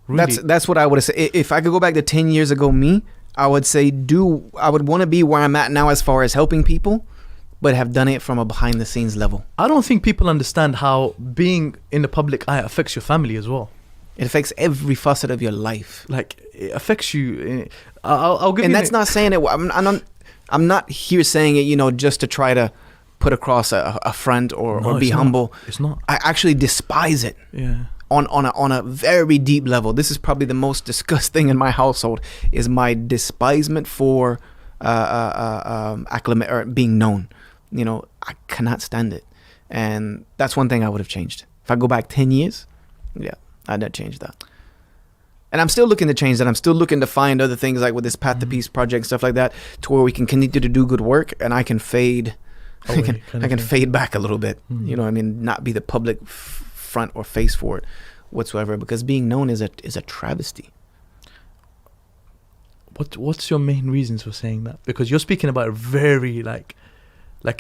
Really. That's what I would say. If I could go back to 10 years ago, I would say I would want to be where I'm at now as far as helping people, but have done it from a behind the scenes level. I don't think people understand how being in the public eye affects your family as well. It affects every facet of your life. Like, it affects you. I'll give you. And that's not saying it. I'm not here saying it, just to try to put across a front or be humble. It's not. I actually despise it. Yeah. On a very deep level. This is probably the most disgusting thing in my household, is my despisement for acclimate or being known. I cannot stand it, and that's one thing I would have changed if I go back 10 years. Yeah, I'd have changed that. And I'm still looking to change that. I'm still looking to find other things, like with this Path to Peace project, stuff like that, to where we can continue to do good work, and I can fade. I can fade back a little bit. Not be the public front or face for it whatsoever, because being known is a travesty. What's your main reasons for saying that? Because you're speaking about it very like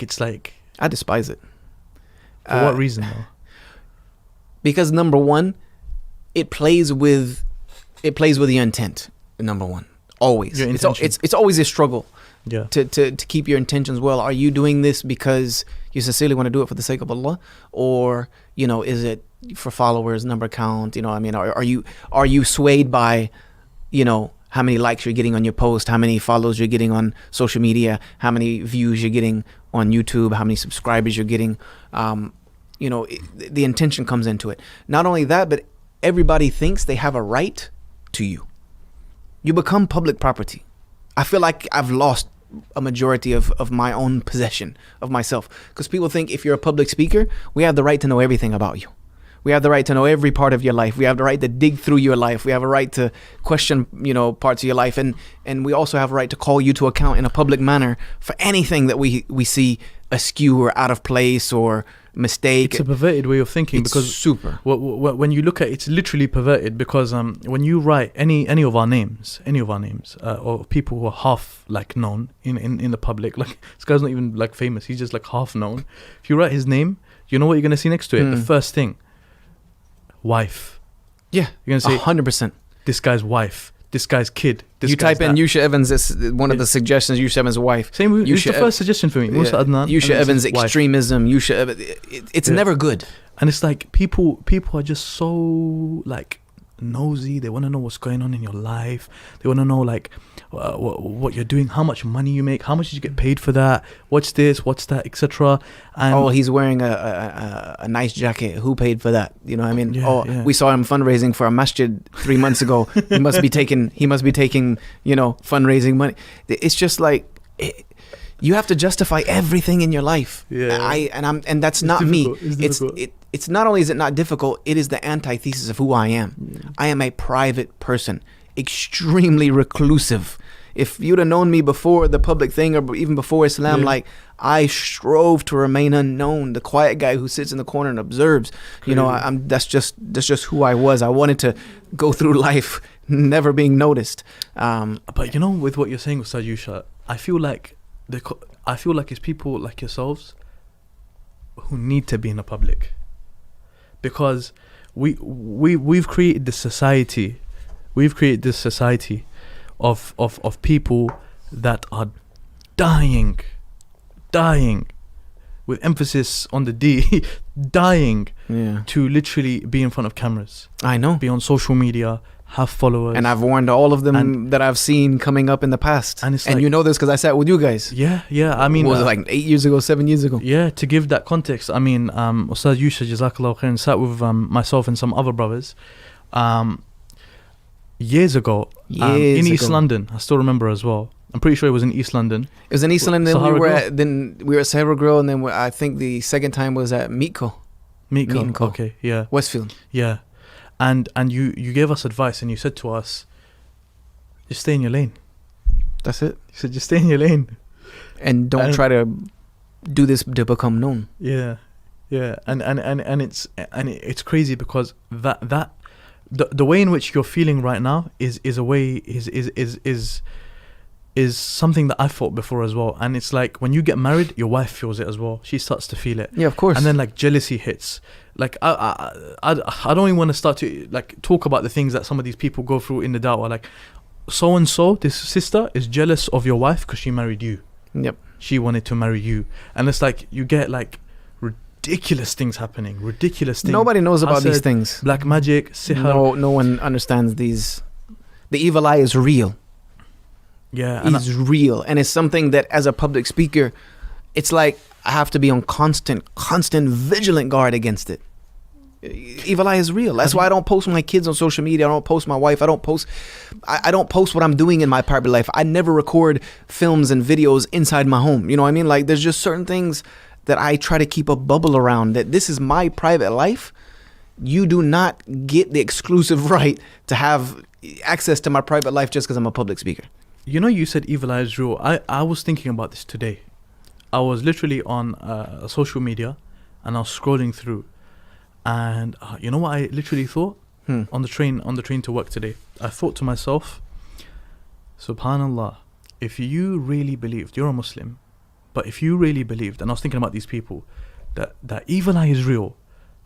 it's like, I despise it. For what reason though? Because number one, it plays with your intent. Number one, always. It's always a struggle. Yeah. To keep your intentions well. Are you doing this because you sincerely want to do it for the sake of Allah, or is it for followers, number count? Are you swayed by how many likes you're getting on your post, how many follows you're getting on social media, how many views you're getting on YouTube, how many subscribers you're getting? The intention comes into it. Not only that, but everybody thinks they have a right to you. You become public property. I feel like I've lost a majority of my own possession of myself, because people think if you're a public speaker, we have the right to know everything about you. We have the right to know every part of your life. We have the right to dig through your life. We have a right to question, parts of your life. And we also have a right to call you to account in a public manner for anything that we see askew or out of place or mistake. It's a perverted way of thinking, because super. When you look at it, it's literally perverted, because when you write any of our names, or people who are half like known in the public, like this guy's not even like famous, he's just like half known. If you write his name, you know what you're gonna see next to it? The first thing, wife. Yeah, you're gonna say 100%. This guy's wife. This guy's kid. You type in Yusha Evans, this one of the suggestions, Yusha Evans' wife. Same, it's the first suggestion for me. Yusha Evans' extremism. It's never good. And it's like people are just so like nosy. They want to know what's going on in your life. They want to know like what you're doing, how much money you make, how much did you get paid for that, what's this, what's that, etc. And he's wearing a nice jacket. Who paid for that? We saw him fundraising for a masjid 3 months ago. He must be taking fundraising money. It's just like you have to justify everything in your life. And that's not me. It's not only is it not difficult, it is the antithesis of who I am. I am a private person, extremely reclusive. If you'd have known me before the public thing, or even before Islam, like I strove to remain unknown, the quiet guy who sits in the corner and observes. That's just who I was. I wanted to go through life never being noticed. But with what you're saying, Ustad Yusha, I feel like it's people like yourselves who need to be in the public, because we've created this society. We've created this society of people that are dying, with emphasis on the D, dying to literally be in front of cameras. I know. Be on social media, have followers. And I've warned all of them that I've seen coming up in the past. And you know this because I sat with you guys. Yeah. I mean, was it like 8 years ago, 7 years ago? Yeah, to give that context, I mean, Ustad Yusha, Jazakallah Khair, sat with myself and some other brothers years ago in East London. I still remember as well. I'm pretty sure it was in East London. It was in East London. Then we were at Sahara Grill, and then I think the second time was at Meatco. Okay, yeah. Westfield. Yeah. And you gave us advice, and you said to us, just stay in your lane. That's it. You said just stay in your lane. And don't try to do this to become known. Yeah. And it's crazy, because that the way in which you're feeling right now is is something that I felt before as well. And it's like when you get married, your wife feels it as well. She starts to feel it. Yeah, of course. And then like jealousy hits. Like I don't even want to start to like talk about the things that some of these people go through in the da'wah. Like so and so, this sister is jealous of your wife because she married you. Yep. She wanted to marry you, and it's like you get like ridiculous things happening. Ridiculous things. Nobody knows about these things. Black magic, sihr. No one understands these. The evil eye is real. Yeah, It's real, and it's something that as a public speaker, it's like I have to be on constant vigilant guard against it. Evil eye is real. That's why I don't post my kids on social media. I don't post my wife. I don't post what I'm doing in my private life. I never record films and videos inside my home. You know what I mean? Like there's just certain things that I try to keep a bubble around, that this is my private life. You do not get the exclusive right to have access to my private life just because I'm a public speaker. You know, you said evil eye is real. I was thinking about this today. I was literally on social media and I was scrolling through, and you know what I literally thought on the train to work today? I thought to myself, subhanallah, if you really believed, you're a Muslim, but if you really believed, and I was thinking about these people, that evil eye is real,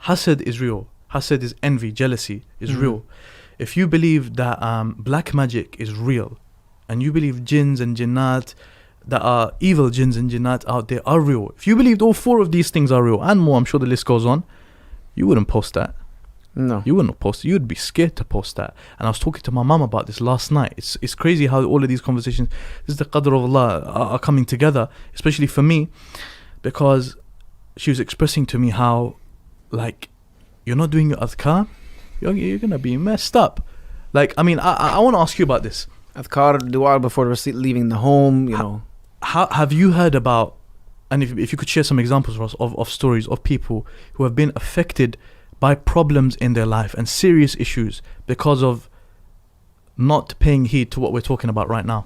hasad is real, hasad is envy, jealousy is real. If you believe that black magic is real, and you believe jinns and jinnat, that are evil jinns and jinnat out there are real, if you believed all four of these things are real and more, I'm sure the list goes on, you wouldn't post that. No. You wouldn't post it. You'd be scared to post that. And I was talking to my mum about this last night. It's crazy how all of these conversations, this is the qadr of Allah, are coming together, especially for me, because she was expressing to me how, like, you're not doing your adhkar, you're going to be messed up. Like, I mean, I want to ask you about this. Adhkar, dua before leaving the home, you know. How have you heard about, and if you could share some examples for us of stories of people who have been affected by problems in their life and serious issues because of not paying heed to what we're talking about right now?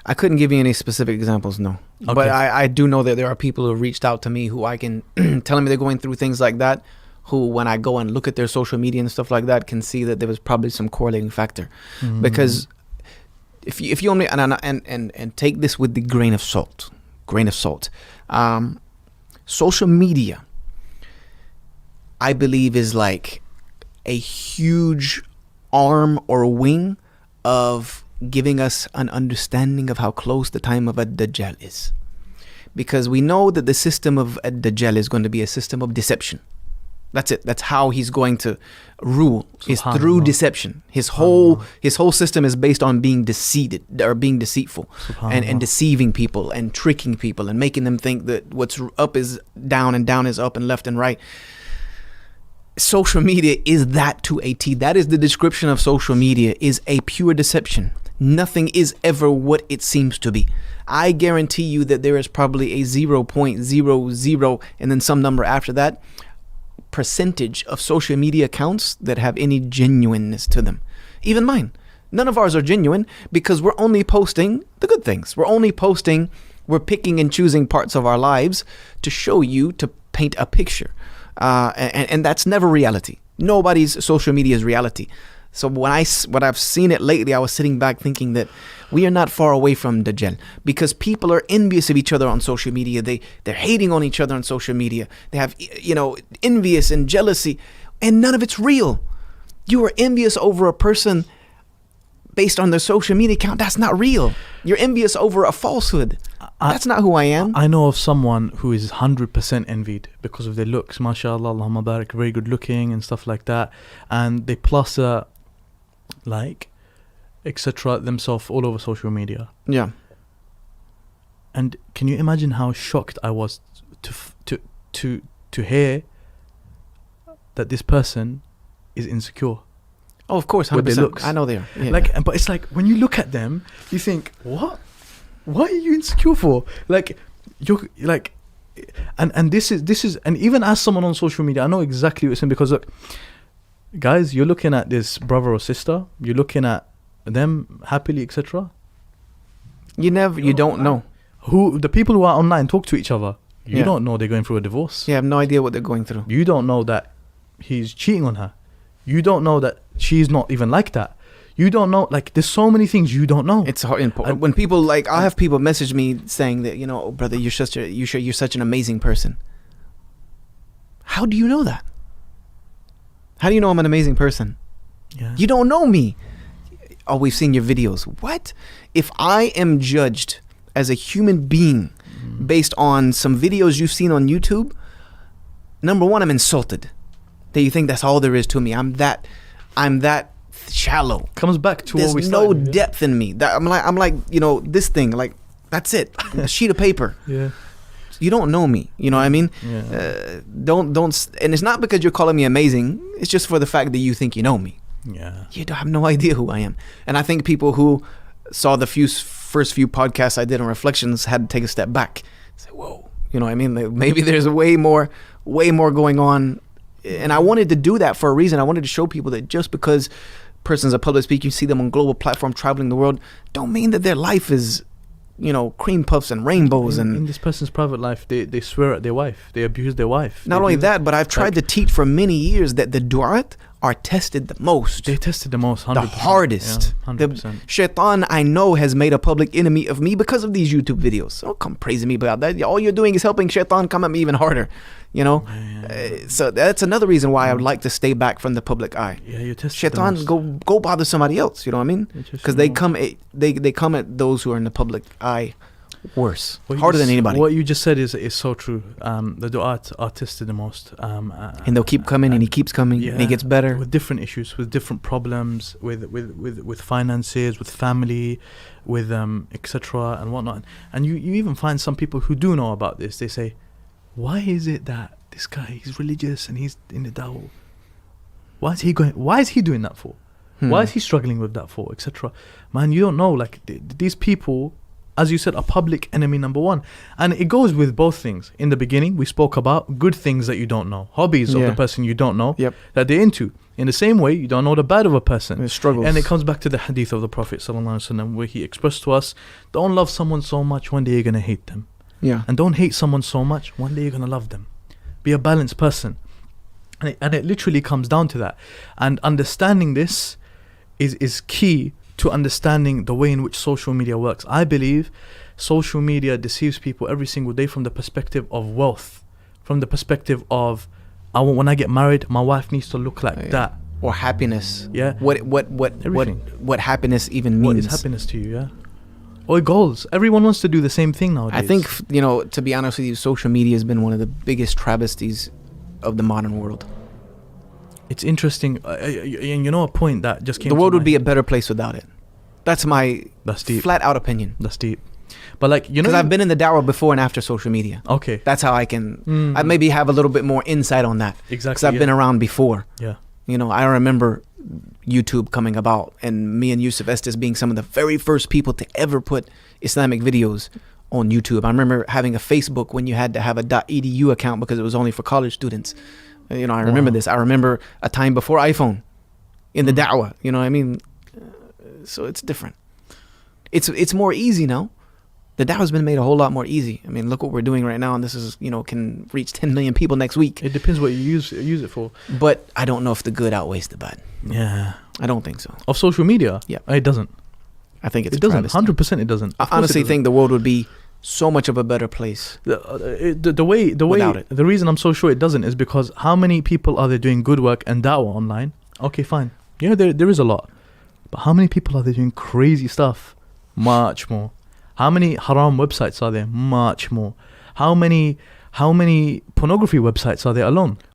I couldn't give you any specific examples, no. Okay. But I do know that there are people who reached out to me who I can telling me they're going through things like that, who when I go and look at their social media and stuff like that can see that there was probably some correlating factor. Because if you only and take this with the grain of salt. Social media, I believe, is like a huge arm or wing of giving us an understanding of how close the time of Ad-Dajjal is. Because we know that the system of Ad-Dajjal is going to be a system of deception. That's it. That's how he's going to rule. It's through deception. His whole system is based on being deceived or being deceitful and deceiving people and tricking people and making them think that what's up is down and down is up and left and right. Social media is that to a T. That is the description of social media, is a pure deception. Nothing is ever what it seems to be. I guarantee you that there is probably a 0.00 and then some number after that percentage of social media accounts that have any genuineness to them. Even mine. None of ours are genuine because we're only posting the good things. We're picking and choosing parts of our lives to show you, to paint a picture. And that's never reality. Nobody's social media is reality. So when I've seen it lately, I was sitting back thinking that we are not far away from Dajjal, because people are envious of each other on social media. They're hating on each other on social media. They have, envious and jealousy, and none of it's real. You are envious over a person based on their social media account. That's not real. You're envious over a falsehood. That's not who I am. I know of someone who is 100% envied because of their looks. MashaAllah, Allahumma barak, very good looking and stuff like that. And they plaster, etc. themselves all over social media. Yeah. And can you imagine how shocked I was to hear that this person is insecure? Oh, of course, 100%. With their looks. I know they are. Yeah. But it's like when you look at them, you think, what? What are you insecure for? And this is, and even as someone on social media, I know exactly what you're saying, because look, guys, you're looking at this brother or sister, you're looking at them happily, etc. You don't know. Who the people who are online talk to each other. You don't know they're going through a divorce. You have no idea what they're going through. You don't know that he's cheating on her. You don't know that she's not even like that. You don't know, like, there's so many things you don't know. It's hard. When people, like, I have people message me saying that, you know, oh, brother, you're such an amazing person. How do you know that? How do you know I'm an amazing person? Yeah. You don't know me. Oh, we've seen your videos. What? If I am judged as a human being based on some videos you've seen on YouTube, number one, I'm insulted that you think that's all there is to me. I'm that shallow. Comes back to There's what we no started with. depth in me. That I'm like, you know, this thing, like, that's it. A sheet of paper. Yeah. You don't know me. You know what I mean? Yeah. Don't. And it's not because you're calling me amazing. It's just for the fact that you think you know me. Yeah. You don't have no idea who I am. And I think people who saw the first few podcasts I did on Reflections had to take a step back. Say, whoa. You know what I mean? Like, maybe there's way more going on. And I wanted to do that for a reason. I wanted to show people that just because person's a public speaker, you see them on global platform traveling the world, don't mean that their life is, you know, cream puffs and rainbows. In this person's private life, they swear at their wife. They abuse their wife. Not only that, but I've tried to teach for many years that the du'at are tested the most. They tested the most, 100%. The hardest. Yeah, The 100%. shaitan, I know, has made a public enemy of me because of these YouTube videos. So don't come praising me about that. All you're doing is helping shaitan come at me even harder. You know? So that's another reason why I would like to stay back from the public eye. Yeah, you're tested Shaitan, the most. go bother somebody else. You know what I mean? Because they come at those who are in the public eye worse, harder than anybody. What you just said is so true. The du'at are tested the most. And they'll keep coming, and he keeps coming, and he gets better. With different issues, with different problems, with finances, with family, with etc. and whatnot. And you even find some people who do know about this. They say, why is it that this guy, he's religious and he's in the dawah? Why is he doing that for? Why is he struggling with that for, etc.? Man, you don't know. Like, these people, as you said, are public enemy number one. And it goes with both things. In the beginning, we spoke about good things that you don't know, hobbies of the person you don't know that they're into. In the same way, you don't know the bad of a person. Struggles. And it comes back to the hadith of the Prophet ﷺ, where he expressed to us, don't love someone so much, one day you're going to hate them. Yeah. And don't hate someone so much, one day you're going to love them. Be a balanced person. And it literally comes down to that. And understanding this is key to understanding the way in which social media works. I believe social media deceives people every single day from the perspective of wealth, from the perspective of, when I get married, my wife needs to look like that. Or happiness. Yeah. What happiness even means. What is happiness to you, yeah? Or goals. Everyone wants to do the same thing nowadays. I think, you know, to be honest with you, social media has been one of the biggest travesties of the modern world. It's interesting. And you know a point that just came The to world would mind? be a better place without it. That's my deep. flat out opinion. That's deep. But like, you know, because I've been in the dawah before and after social media. Okay. That's how I can, I maybe have a little bit more insight on that. Exactly. Because I've been around before. Yeah. You know, I remember YouTube coming about and me and Yusuf Estes being some of the very first people to ever put Islamic videos on YouTube. I remember having a Facebook when you had to have a .edu account because it was only for college students. You know, I remember this. I remember a time before iPhone in the da'wah. You know what I mean? So it's different. It's more easy now. The da'wah's been made a whole lot more easy. I mean, look what we're doing right now, and this is, you know, can reach 10 million people next week. It depends what you use it for. But I don't know if the good outweighs the bad. Yeah. I don't think so. Of social media? Yeah. It doesn't. I think it's it doesn't. 100% it doesn't. I honestly think the world would be so much of a better place the way without it. The reason I'm so sure it doesn't is because how many people are there doing good work and da'wah online? Okay, fine. Yeah, there is a lot. But how many people are there doing crazy stuff? Much more. How many haram websites are there? Much more. How many pornography websites are there alone?